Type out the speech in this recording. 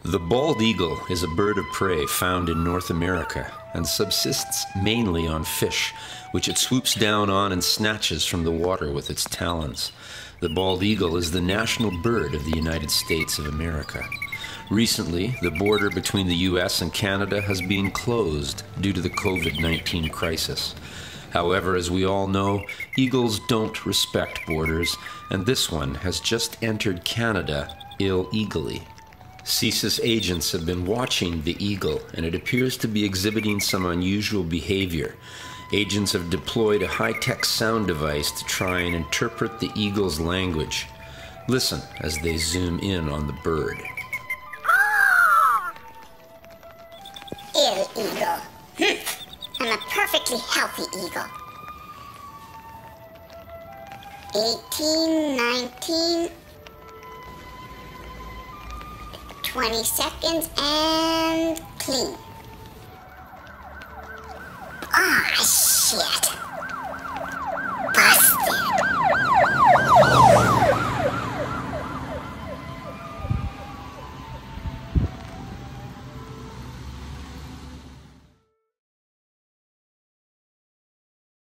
The bald eagle is a bird of prey found in North America and subsists mainly on fish, which it swoops down on and snatches from the water with its talons. The bald eagle is the national bird of the United States of America. Recently, the border between the US and Canada has been closed due to the COVID-19 crisis. However, as we all know, eagles don't respect borders, and this one has just entered Canada illegally. CSIS agents have been watching the eagle, and it appears to be exhibiting some unusual behavior. Agents have deployed a high-tech sound device to try and interpret the eagle's language. Listen as they zoom in on the bird. Il-eagle. I'm a perfectly healthy eagle. 18, 19, 20 seconds and clean. Ah, shit.